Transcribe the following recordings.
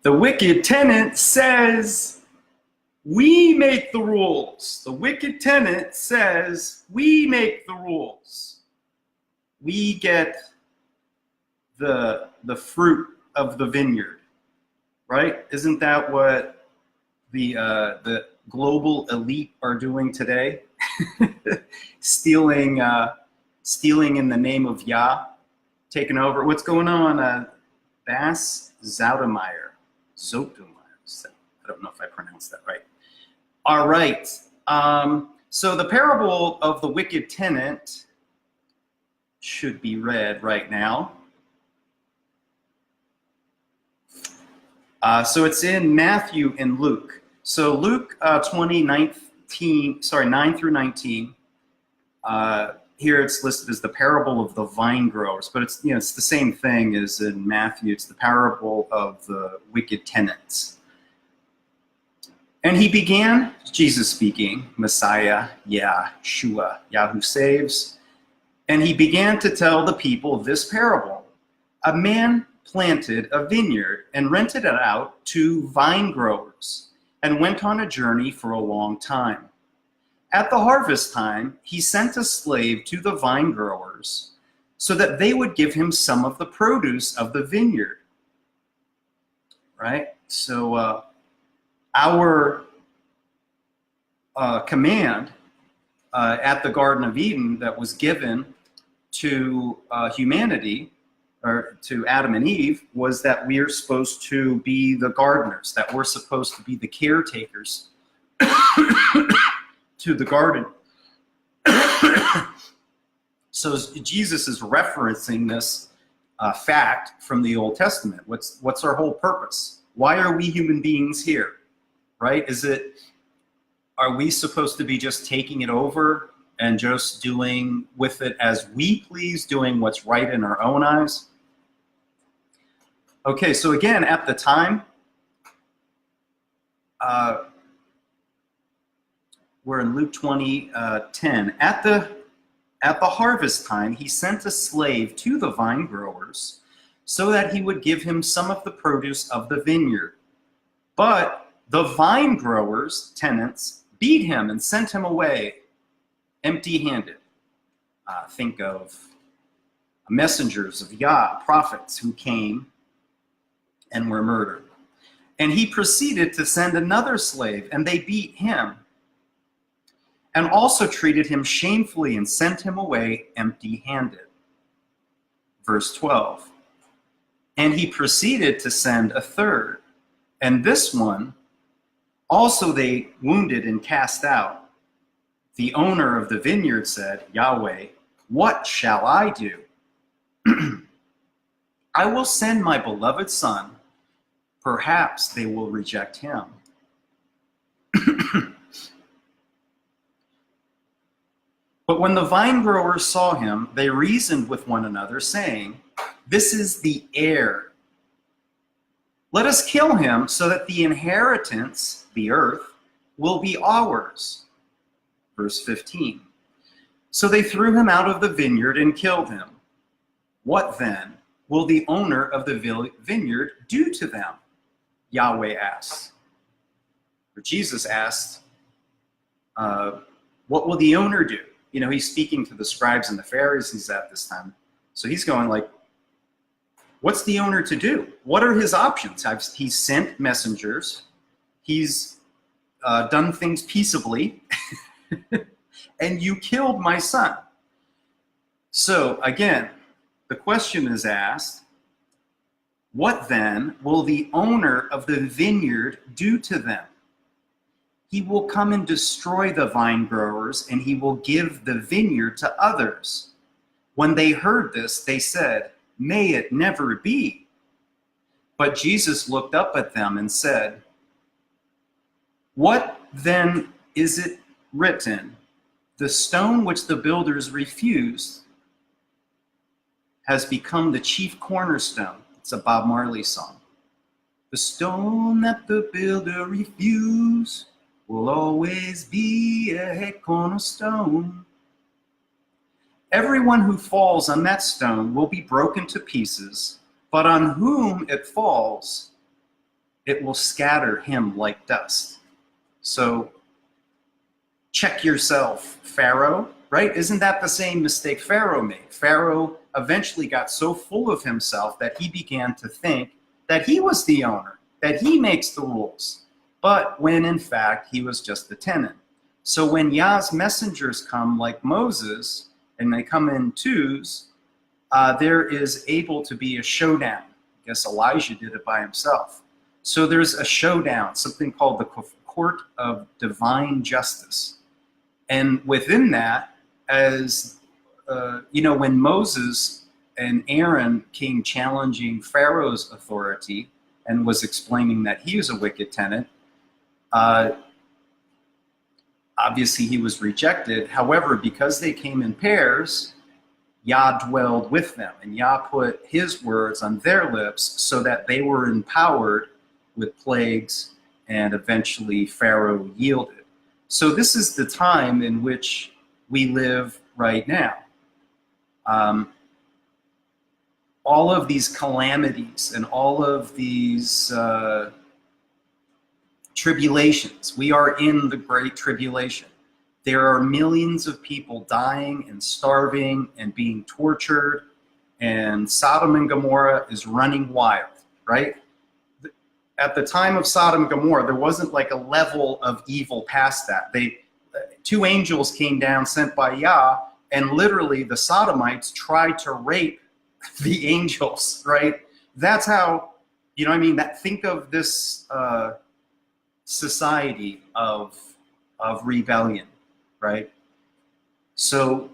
The wicked tenant says, we make the rules. The wicked tenant says, we make the rules. We get the fruit of the vineyard, right? Isn't that what the global elite are doing today? stealing in the name of Yah, taking over. What's going on? Bass Zotemeyer. I don't know if I pronounced that right. All right. So the parable of the wicked tenant should be read right now. So it's in Matthew and Luke. So Luke 9 through 19. Here it's listed as the parable of the vine growers, but it's it's the same thing as in Matthew. It's the parable of the wicked tenants. And he began, Jesus speaking, Messiah, Yahshua, Yah who saves. And he began to tell the people this parable. A man planted a vineyard and rented it out to vine growers and went on a journey for a long time. At the harvest time, he sent a slave to the vine growers so that they would give him some of the produce of the vineyard. Right? So our command at the Garden of Eden that was given to humanity, or to Adam and Eve, was that we are supposed to be the gardeners, that we're supposed to be the caretakers to the garden. So Jesus is referencing this fact from the Old Testament. What's our whole purpose? Why are we human beings here? Right? Are we supposed to be just taking it over and just doing with it as we please, doing what's right in our own eyes? Okay, so again, at the time, we're in Luke 20:10. At the harvest time, he sent a slave to the vine growers so that he would give him some of the produce of the vineyard. But the vine growers, tenants, beat him and sent him away empty-handed. Think of messengers of Yah, prophets who came and were murdered. And he proceeded to send another slave, and they beat him and also treated him shamefully and sent him away empty-handed. Verse 12. And he proceeded to send a third, and this one also they wounded and cast out. The owner of the vineyard said, Yahweh, what shall I do? I will send my beloved son. Perhaps they will reject him. But when the vine growers saw him, they reasoned with one another, saying, this is the heir. Let us kill him so that the inheritance, the earth, will be ours. Verse 15. So they threw him out of the vineyard and killed him. What then will the owner of the vineyard do to them? Yahweh asks. Or Jesus asked, what will the owner do? He's speaking to the scribes and the Pharisees at this time. So he's going like, what's the owner to do? What are his options? He's sent messengers. He's done things peaceably. And you killed my son. So again, the question is asked, what then will the owner of the vineyard do to them? He will come and destroy the vine growers, and he will give the vineyard to others. When they heard this, they said, may it never be. But Jesus looked up at them and said, what then is it written? The stone which the builders refused has become the chief cornerstone. It's a Bob Marley song. The stone that the builder refused will always be a head cornerstone. Everyone who falls on that stone will be broken to pieces, but on whom it falls it will scatter him like dust. So check yourself, Pharaoh, right? Isn't that the same mistake Pharaoh made? Pharaoh eventually got so full of himself that he began to think that he was the owner, that he makes the rules, but when in fact he was just the tenant. So when Yah's messengers come like Moses, and they come in twos, there is able to be a showdown. I guess Elijah did it by himself. So there's a showdown, something called the court of divine justice. And within that, as when Moses and Aaron came challenging Pharaoh's authority and was explaining that he was a wicked tenant, obviously he was rejected. However, because they came in pairs, Yah dwelled with them, and Yah put his words on their lips so that they were empowered with plagues, and eventually Pharaoh yielded. So this is the time in which we live right now. All of these calamities and all of these tribulations, we are in the Great Tribulation. There are millions of people dying and starving and being tortured, and Sodom and Gomorrah is running wild, right? At the time of Sodom and Gomorrah, there wasn't like a level of evil past that. Two angels came down sent by Yah, and literally the Sodomites tried to rape the angels, right? That's how, think of this society of rebellion, right? So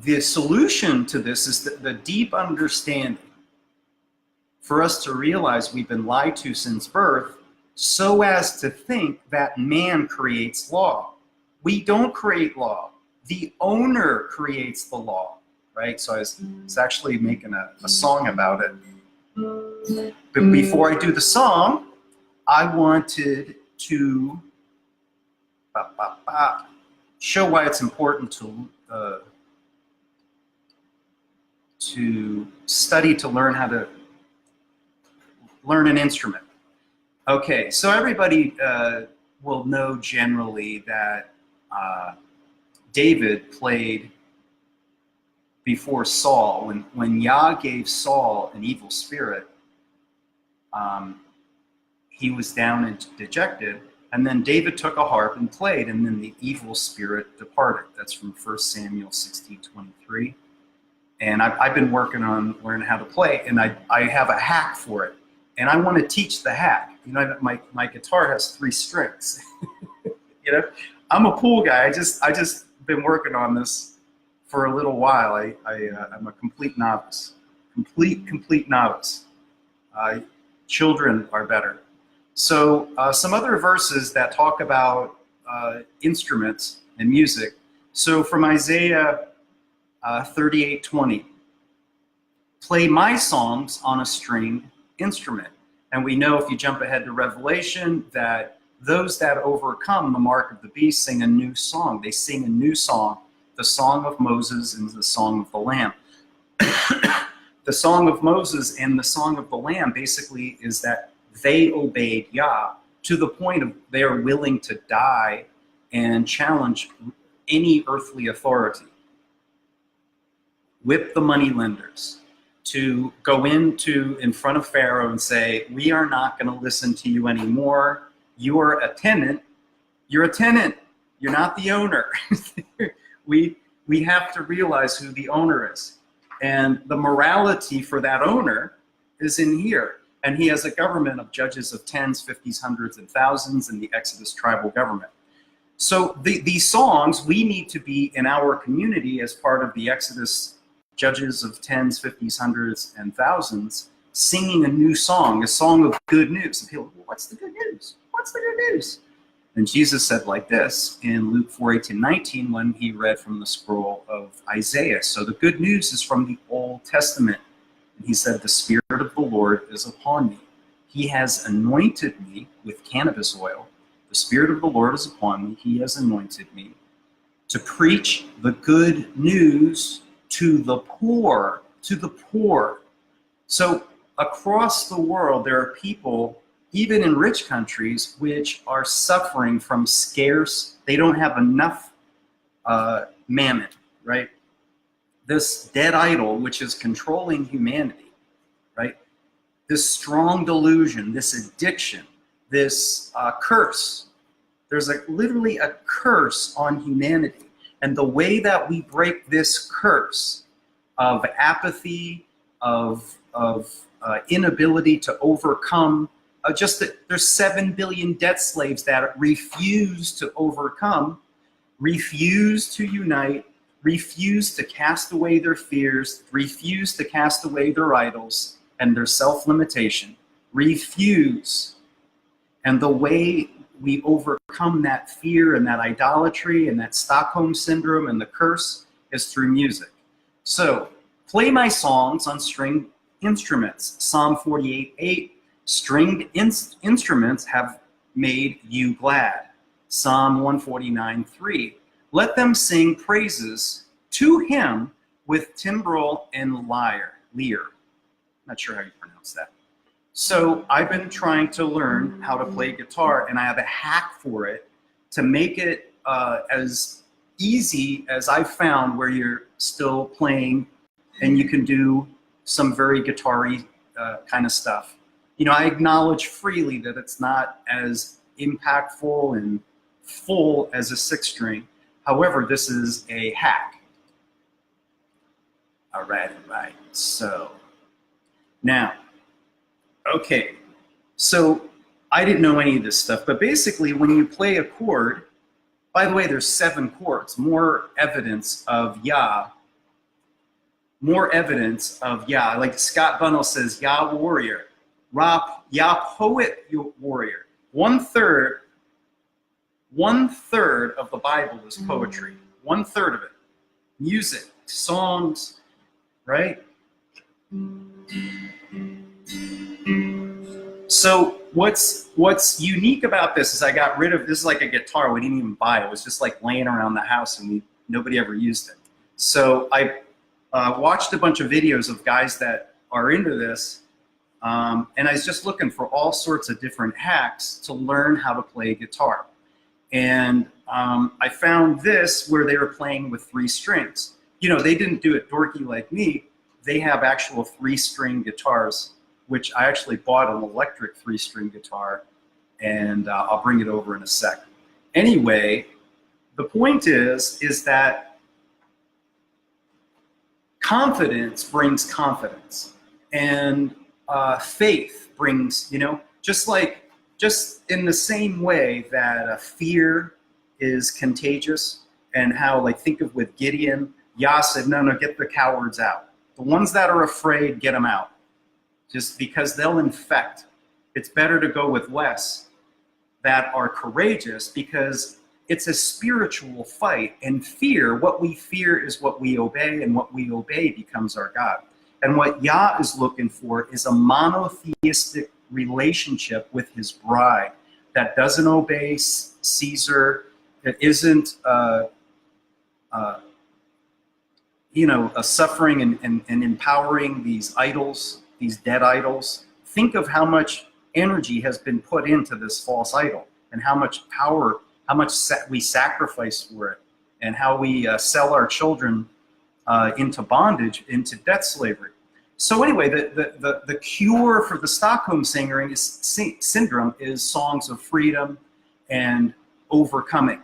the solution to this is the deep understanding for us to realize we've been lied to since birth, so as to think that man creates law. We don't create law. The owner creates the law, right? So I was actually making a song about it. But before I do the song, I wanted to show why it's important to study, to learn how to learn an instrument. Okay, so everybody will know generally that David played before Saul. When Yah gave Saul an evil spirit, he was down and dejected, and then David took a harp and played, and then the evil spirit departed. That's from 1 Samuel 16:23. And I've been working on learning how to play, and I have a hack for it. And I want to teach the hack. My guitar has 3 strings. I'm a pool guy. I just been working on this for a little while. I'm a complete novice. Complete novice. Children are better. So some other verses that talk about instruments and music. So from Isaiah 38:20, play my songs on a stringed instrument. And we know, if you jump ahead to Revelation, that those that overcome the mark of the beast sing a new song. They sing a new song, the song of Moses and the song of the Lamb. The song of Moses and the song of the Lamb basically is that they obeyed Yah to the point of they are willing to die and challenge any earthly authority. Whip the moneylenders, to go in front of Pharaoh and say, we are not going to listen to you anymore. You are a tenant. You're a tenant. You're not the owner. We have to realize who the owner is. And the morality for that owner is in here. And he has a government of judges of tens, 50s, hundreds, and thousands in the Exodus tribal government. So these songs, we need to be in our community as part of the Exodus judges of tens, 50s, hundreds, and thousands, singing a new song, a song of good news. And people, well, what's the good news? What's the good news? And Jesus said like this in Luke 4:18-19 when he read from the scroll of Isaiah. So the good news is from the Old Testament. And he said, the Spirit of the Lord is upon me. He has anointed me with cannabis oil. The Spirit of the Lord is upon me. He has anointed me to preach the good news to the poor, So across the world, there are people, even in rich countries, which are suffering from scarce, they don't have enough mammon, right? This dead idol, which is controlling humanity, right? This strong delusion, this addiction, this curse. There's literally a curse on humanity. And the way that we break this curse of apathy, of inability to overcome, just that there's 7 billion debt slaves that refuse to overcome, refuse to unite, refuse to cast away their fears, refuse to cast away their idols and their self-limitation, refuse. And the way we overcome that fear and that idolatry and that Stockholm syndrome and the curse is through music. So play my songs on stringed instruments. Psalm 48:8, stringed instruments have made you glad. Psalm 149:3, let them sing praises to him with timbrel and lyre. Not sure how you pronounce that. So I've been trying to learn how to play guitar, and I have a hack for it to make it as easy as I've found, where you're still playing and you can do some very guitar-y kind of stuff. You know, I acknowledge freely that it's not as impactful and full as a 6-string. However, this is a hack. All right. So now, okay, so I didn't know any of this stuff, but basically when you play a chord, by the way, there's 7 chords, more evidence of Yah. Like Scott Bunnell says, Yah warrior, Yah poet warrior. One third of the Bible is poetry. 1/3 of it. Music, songs, right? So what's unique about this is I got rid of, this is like a guitar we didn't even buy. It was just like laying around the house and nobody ever used it. So I watched a bunch of videos of guys that are into this, and I was just looking for all sorts of different hacks to learn how to play guitar. And I found this where they were playing with 3 strings. You know, they didn't do it dorky like me. They have actual 3-string guitars, which I actually bought an electric 3-string guitar, and I'll bring it over in a sec. Anyway, the point is that confidence brings confidence, and faith brings, you know, just in the same way that fear is contagious, and how, like, think of with Gideon, Yah said, no, get the cowards out. The ones that are afraid, get them out. Just because they'll infect. It's better to go with less that are courageous, because it's a spiritual fight. And fear, what we fear is what we obey, and what we obey becomes our God. And what Yah is looking for is a monotheistic relationship with his bride that doesn't obey Caesar, that isn't suffering and empowering these idols, these dead idols. Think of how much energy has been put into this false idol, and how much power, how much we sacrifice for it, and how we sell our children into bondage, into debt slavery. So anyway, the cure for the Stockholm syndrome is songs of freedom and overcoming.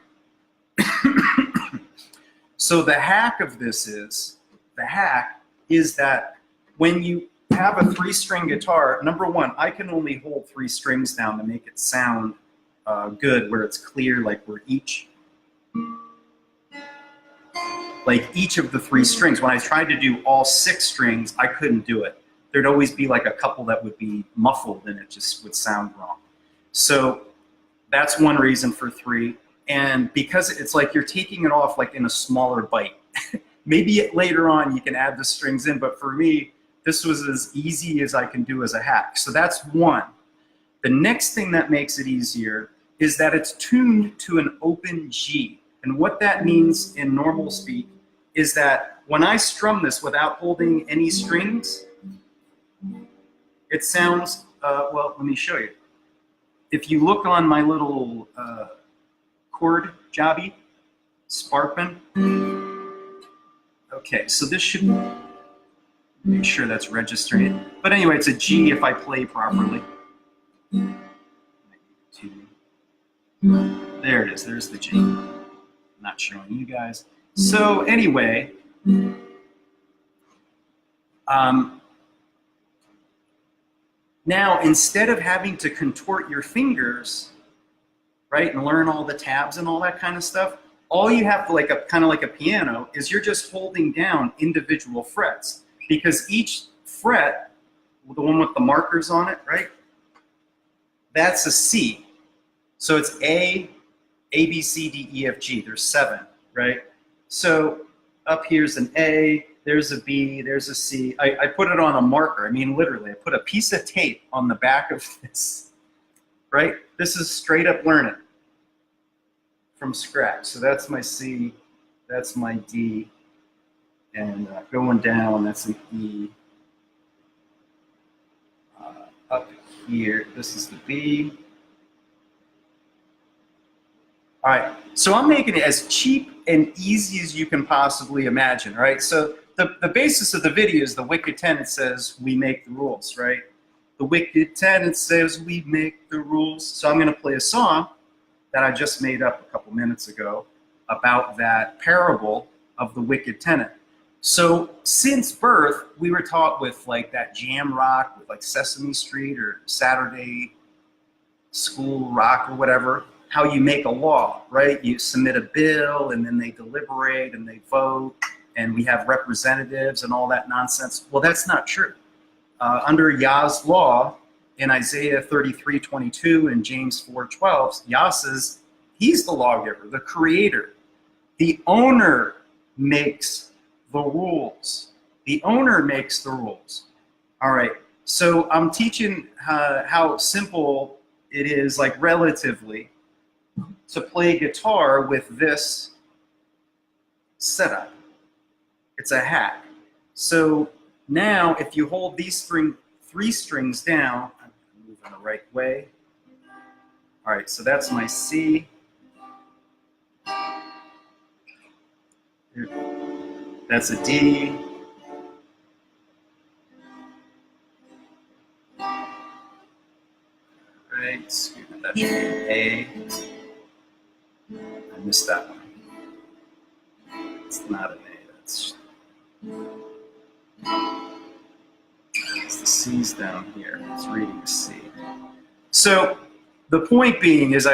So the hack of this is that when you have a 3-string guitar, number one, I can only hold 3 strings down to make it sound good, where it's clear, like we're each of the 3 strings. When I tried to do all 6 strings, I couldn't do it. There'd always be like a couple that would be muffled, and it just would sound wrong. So that's one reason for 3. And because it's like you're taking it off like in a smaller bite. Maybe later on you can add the strings in, but for me, this was as easy as I can do as a hack. So that's one. The next thing that makes it easier is that it's tuned to an open G. And what that means in normal speak is that when I strum this without holding any strings, It sounds, well, let me show you. If you look on my little chord jobby, Sparkman. Okay, so this should make sure that's registering. But anyway, it's a G if I play properly. There it is, there's the G. Not showing you guys. So anyway, now instead of having to contort your fingers, right, and learn all the tabs and all that kind of stuff, all you have to, kind of like a piano, is you're just holding down individual frets, because each fret, the one with the markers on it, right, that's a C. So it's A, B, C, D, E, F, G. There's 7, right? So up here's an A, there's a B, there's a C. I put it on a marker. I mean, literally, I put a piece of tape on the back of this, right? This is straight up learning from scratch. So that's my C, that's my D, and going down, that's an E. Up here, this is the B. All right, so I'm making it as cheap and easy as you can possibly imagine, right? So the basis of the video is the wicked tenant says we make the rules, right? The wicked tenant says we make the rules. So I'm gonna play a song that I just made up a couple minutes ago about that parable of the wicked tenant. So since birth, we were taught with like that jam rock, with like Sesame Street or Saturday School Rock or whatever, how you make a law, right? You submit a bill and then they deliberate and they vote and we have representatives and all that nonsense. Well, that's not true. Under Yah's law in Isaiah 33:22 and James 4:12, Yah says he's the lawgiver, the creator. The owner makes the rules. The owner makes the rules. All right, so I'm teaching how simple it is, like relatively, to play guitar with this setup. It's a hack. So now if you hold these 3 strings down, I'm moving the right way. All right, so that's my C. That's a D. Right, that should be an A. I missed that one. It's not an A, that's the C's down here. It's reading a C. So the point being is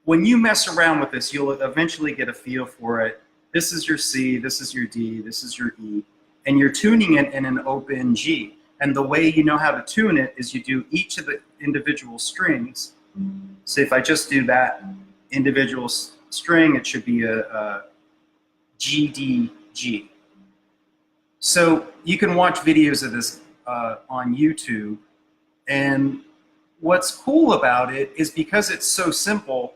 when you mess around with this, you'll eventually get a feel for it. This is your C, this is your D, this is your E, and you're tuning it in an open G. And the way you know how to tune it is you do each of the individual strings. So if I just do that individual string, it should be a G, D, G. So you can watch videos of this on YouTube, and what's cool about it is because it's so simple,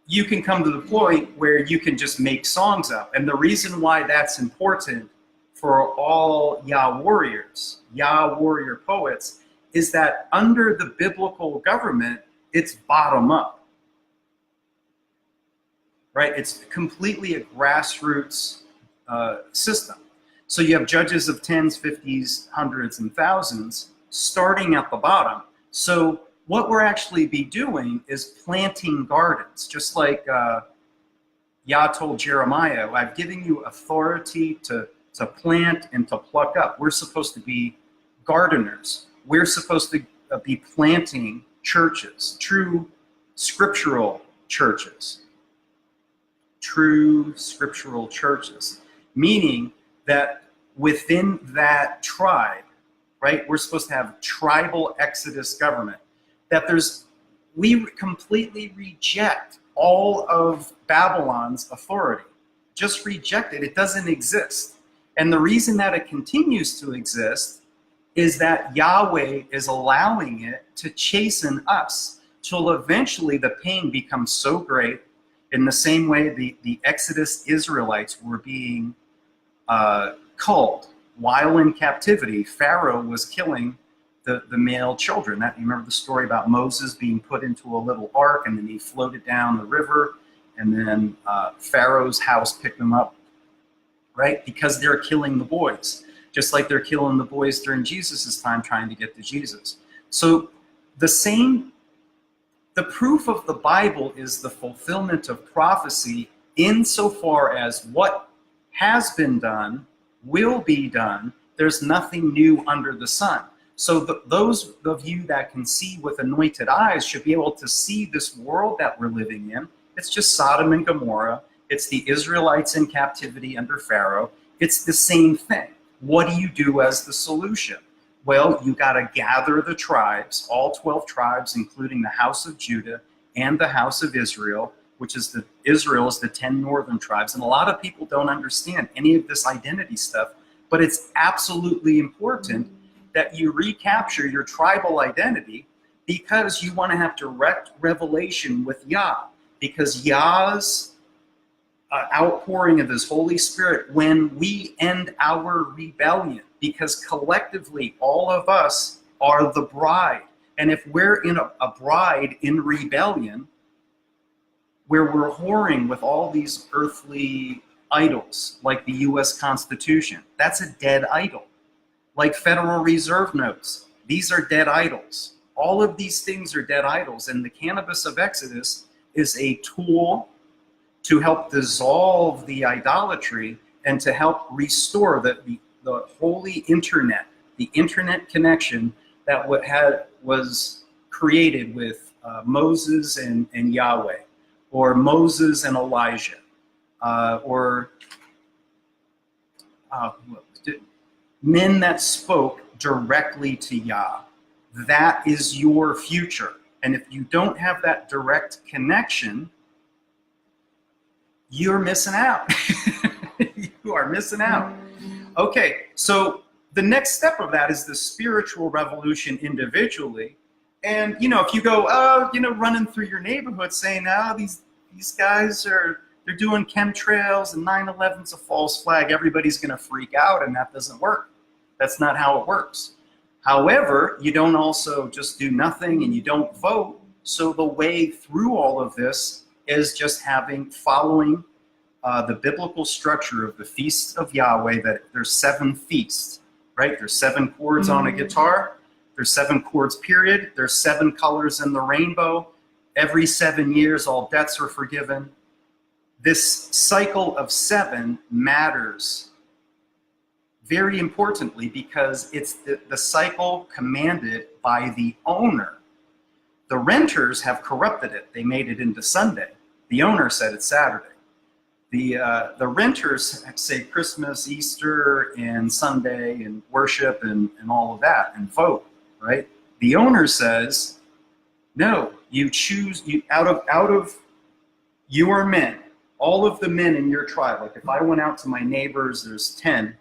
you can come to the point where you can just make songs up. And the reason why that's important for all Yah warriors, Yah warrior poets, is that under the biblical government, it's bottom up, right? It's completely a grassroots system. So you have judges of 10s, 50s, 100s, and 1000s starting at the bottom. So what we're actually be doing is planting gardens, just like Yah told Jeremiah, I've given you authority to plant and to pluck up. We're supposed to be gardeners. We're supposed to be planting churches, true scriptural churches. True scriptural churches, meaning that within that tribe, right, we're supposed to have tribal exodus government. That we completely reject all of Babylon's authority. Just reject it. It doesn't exist. And the reason that it continues to exist is that Yahweh is allowing it to chasten us till eventually the pain becomes so great, in the same way the Exodus Israelites were being culled, while in captivity, Pharaoh was killing the male children. That, you remember the story about Moses being put into a little ark, and then he floated down the river, and then Pharaoh's house picked them up, right? Because they're killing the boys, just like they're killing the boys during Jesus's time, trying to get to Jesus. So the proof of the Bible is the fulfillment of prophecy insofar as what has been done will be done. There's nothing new under the sun. So those of you that can see with anointed eyes should be able to see this world that we're living in. It's just Sodom and Gomorrah. It's the Israelites in captivity under Pharaoh. It's the same thing. What do you do as the solution? Well, you got to gather the tribes, all 12 tribes, including the house of Judah and the house of Israel, which is Israel is the 10 northern tribes. And a lot of people don't understand any of this identity stuff, but it's absolutely important that you recapture your tribal identity, because you want to have direct revelation with Yah, because Yah's outpouring of his Holy Spirit when we end our rebellion, because collectively all of us are the bride. And if we're in a bride in rebellion, where we're whoring with all these earthly idols, like the US Constitution, that's a dead idol. Like Federal Reserve notes, these are dead idols. All of these things are dead idols, and the cannabis of Exodus is a tool to help dissolve the idolatry and to help restore the holy internet, the internet connection that was created with Moses and Yahweh, or Moses and Elijah, or men that spoke directly to Yah. That is your future. And if you don't have that direct connection, you're missing out. You are missing out. Okay, so the next step of that is the spiritual revolution individually. And, if you go, running through your neighborhood saying, these guys they're doing chemtrails and 9/11's a false flag, everybody's going to freak out, and that doesn't work. That's not how it works. However, you don't also just do nothing and you don't vote. So the way through all of this is just following the biblical structure of the feasts of Yahweh, that there's 7 feasts, right? There's 7 chords on a guitar. There's 7 chords, period. There's 7 colors in the rainbow. Every 7 years, all debts are forgiven. This cycle of 7 matters very importantly, because it's the cycle commanded by the owner. The renters have corrupted it. They made it into Sunday. The owner said it's Saturday. The renters say Christmas, Easter, and Sunday, and worship, and all of that, and vote, right? The owner says, no, you choose, out of your men, all of the men in your tribe. Like if I went out to my neighbors, there's 10,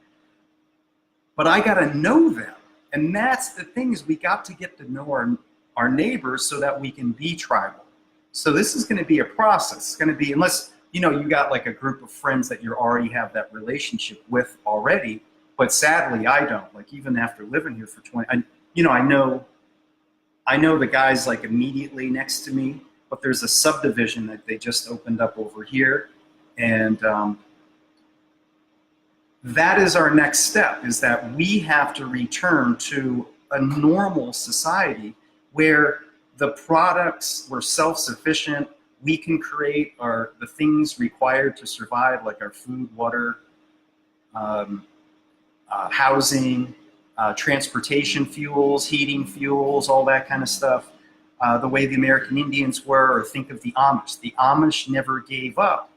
but I got to know them. And that's the thing, is we got to get to know our neighbors so that we can be tribal. So this is going to be a process. It's going to be, unless, you got like a group of friends that you already have that relationship with already. But sadly, I don't. Like even after living here for 20, I know the guys like immediately next to me, but there's a subdivision that they just opened up over here. And that is our next step, is that we have to return to a normal society where the products were self-sufficient. We can create the things required to survive, like our food, water, housing, transportation fuels, heating fuels, all that kind of stuff. The way the American Indians were, or think of the Amish. The Amish never gave up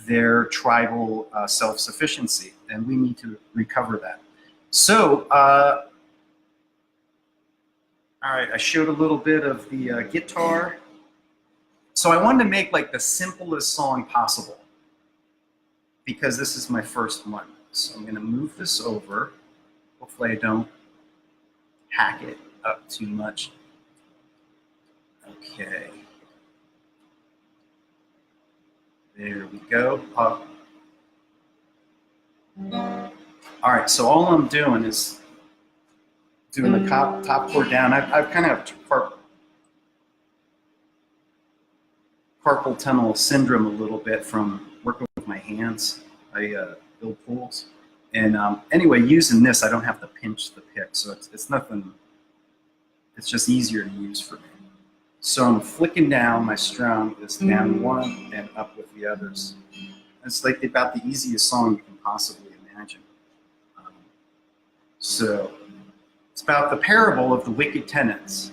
their tribal self-sufficiency, and we need to recover that. So, all right, I showed a little bit of the guitar. So I wanted to make like the simplest song possible, because this is my first one. So I'm gonna move this over. Hopefully I don't hack it up too much. Okay. There we go. All right, so all I'm doing is doing the top chord down. I've kind of carpal tunnel syndrome a little bit from working with my hands. I build pools. And anyway, using this, I don't have to pinch the pick, so it's nothing, it's just easier to use for me. So I'm flicking down, my strum is down one and up with the others. It's like about the easiest song you can possibly imagine. So it's about the parable of the wicked tenants.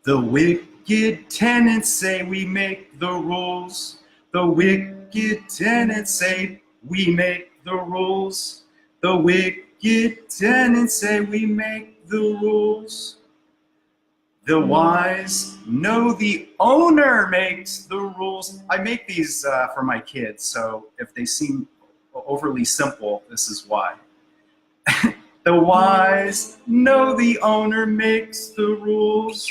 The wicked tenants say we make the rules. The wicked tenants say we make the rules. The wicked tenants say we make the rules. The wise know the owner makes the rules. I make these for my kids, so if they seem overly simple, this is why. The wise know the owner makes the rules.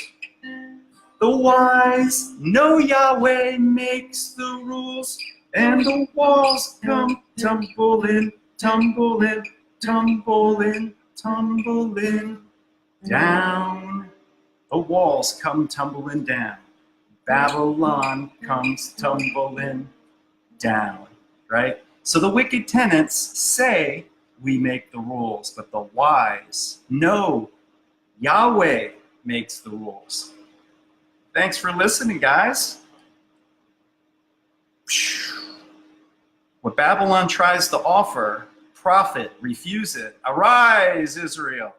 The wise know Yahweh makes the rules, and the walls come tumbling, tumbling, tumbling, tumbling down. The walls come tumbling down. Babylon comes tumbling down, right? So the wicked tenants say we make the rules, but the wise know Yahweh makes the rules. Thanks for listening, guys. What Babylon tries to offer, prophet refuse it. Arise, Israel.